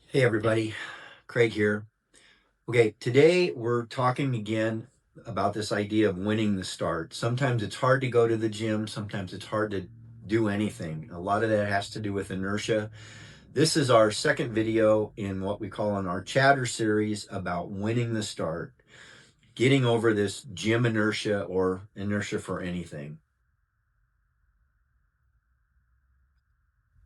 Hey everybody, Craig here. Okay, today we're talking again about this idea of winning the start. Sometimes it's hard to go to the gym, sometimes it's hard to do anything. A lot of that has to do with inertia. This is our second video in what we call in our chatter series about winning the start, getting over this gym inertia or inertia for anything.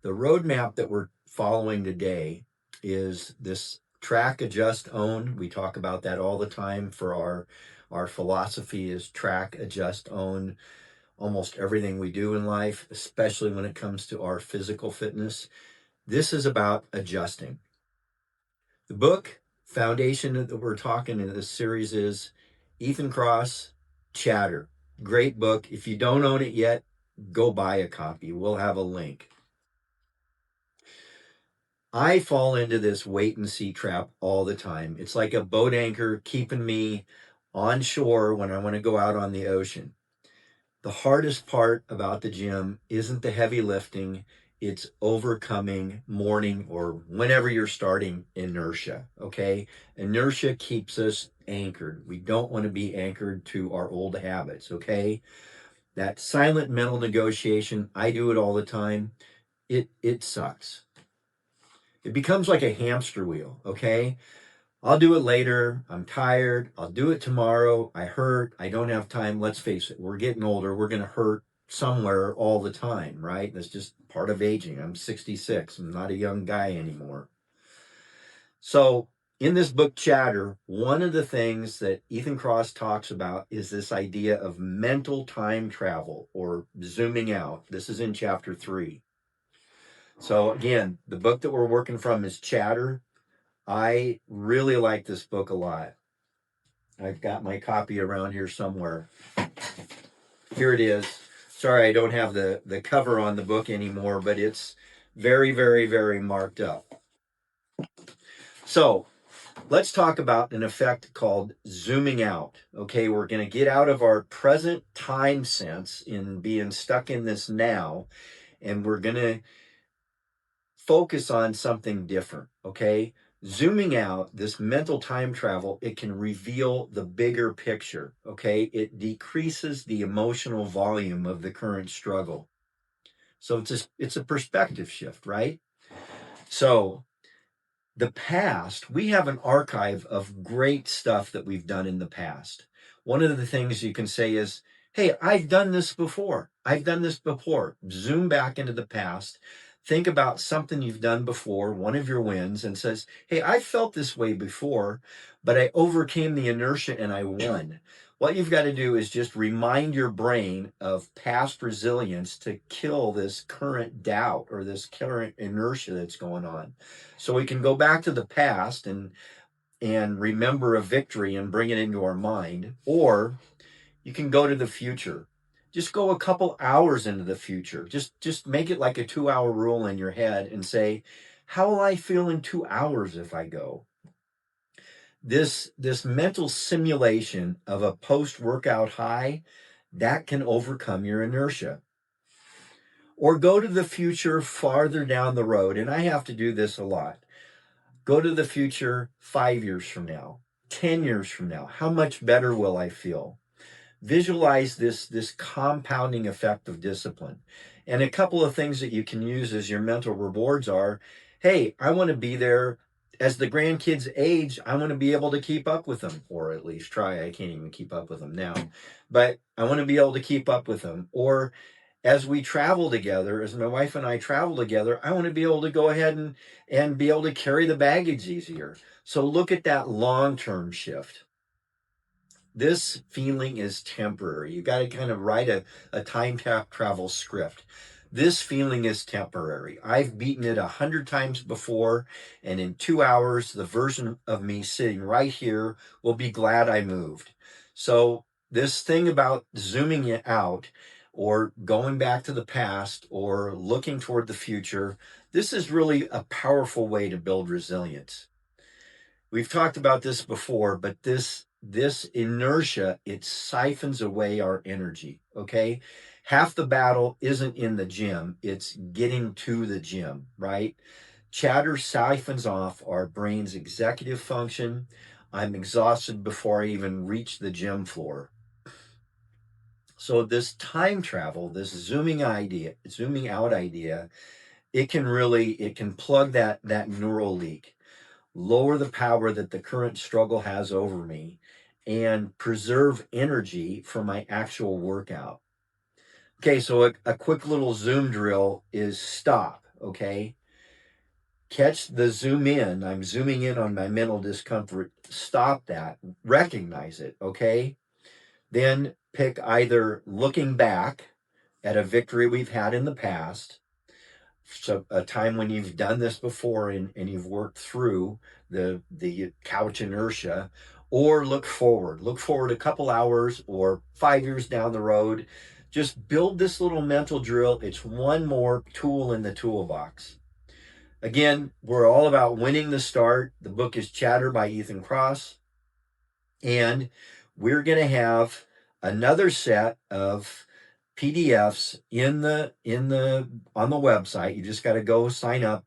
The roadmap that we're following today is this track, adjust, own. We talk about that all the time for our philosophy is track, adjust, own almost everything we do in life, especially when it comes to our physical fitness. This is about adjusting. The book foundation that we're talking in this series is Ethan Kross, Chatter. Great book. If you don't own it yet, go buy a copy. We'll have a link. I fall into this wait and see trap all the time. It's like a boat anchor keeping me on shore when I want to go out on the ocean. The hardest part about the gym isn't the heavy lifting, it's overcoming morning or whenever you're starting inertia. Okay. Inertia keeps us anchored. We don't want to be anchored to our old habits. Okay. That silent mental negotiation, I do it all the time. It sucks. It becomes like a hamster wheel, okay? I'll do it later. I'm tired. I'll do it tomorrow. I hurt. I don't have time. Let's face it, we're getting older. We're going to hurt somewhere all the time, right? That's just part of aging. I'm 66. I'm not a young guy anymore. So, in this book, Chatter, one of the things that Ethan Kross talks about is this idea of mental time travel or zooming out. This is in chapter 3. So, again, the book that we're working from is Chatter. I really like this book a lot. I've got my copy around here somewhere. Here it is. Sorry, I don't have the cover on the book anymore, but it's very, very, very marked up. So let's talk about an effect called zooming out. Okay, we're going to get out of our present time sense in being stuck in this now, and we're going to focus on something different. Okay, zooming out, this mental time travel, it can reveal the bigger picture. Okay, it decreases the emotional volume of the current struggle. So it's a perspective shift, right? So the past, we have an archive of great stuff that we've done in the past. One of the things you can say is, hey, I've done this before. I've done this before. Zoom back into the past. Think about something you've done before, one of your wins, and says, hey, I felt this way before, but I overcame the inertia and I won. What you've got to do is just remind your brain of past resilience to kill this current doubt or this current inertia that's going on. So we can go back to the past and remember a victory and bring it into our mind, or you can go to the future. Just go a couple hours into the future. Just make it like a 2-hour rule in your head and say, how will I feel in 2 hours if I go? This mental simulation of a post-workout high, that can overcome your inertia. Or go to the future farther down the road. And I have to do this a lot. Go to the future 5 years from now, 10 years from now. How much better will I feel? Visualize this compounding effect of discipline. And a couple of things that you can use as your mental rewards are, hey, I want to be there as the grandkids age. I want to be able to keep up with them, or at least try. I can't even keep up with them now, but I want to be able to keep up with them. Or as we travel together, as my wife and I travel together, I want to be able to go ahead and be able to carry the baggage easier. So look at that long-term shift. This feeling is temporary. You got to kind of write a time travel script. This feeling is temporary. I've beaten it 100 times before, and in 2 hours, the version of me sitting right here will be glad I moved. So this thing about zooming it out or going back to the past or looking toward the future, this is really a powerful way to build resilience. We've talked about this before, but this inertia, it siphons away our energy. Okay, half the battle isn't in the gym, it's getting to the gym, right? Chatter siphons off our brain's executive function. I'm exhausted before I even reach the gym floor. So this time travel, this zooming out idea, it can plug that neural leak, lower the power that the current struggle has over me, and preserve energy for my actual workout. Okay, so a quick little zoom drill is stop, okay? Catch the zoom in. I'm zooming in on my mental discomfort. Stop that. Recognize it, okay? Then pick either looking back at a victory we've had in the past, so a time when you've done this before and you've worked through the couch inertia, or look forward a couple hours or 5 years down the road. Just build this little mental drill. It's one more tool in the toolbox. Again, we're all about winning the start. The book is Chatter by Ethan Kross, and we're going to have another set of PDFs on the website. You just got to go sign up,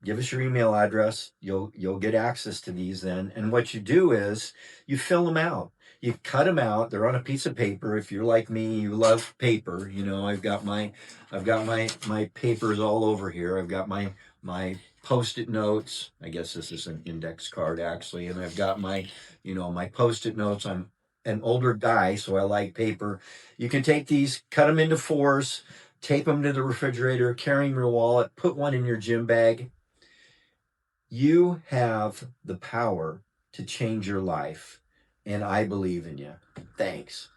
give us your email address. You'll get access to these then. And what you do is you fill them out. You cut them out. They're on a piece of paper. If you're like me, you love paper. You know, I've got my papers all over here. I've got my post-it notes. I guess this is an index card actually, and I've got my post-it notes. I'm an older guy, so I like paper. You can take these, cut them into fours, tape them to the refrigerator, carry them in your wallet, put one in your gym bag. You have the power to change your life, and I believe in you. Thanks.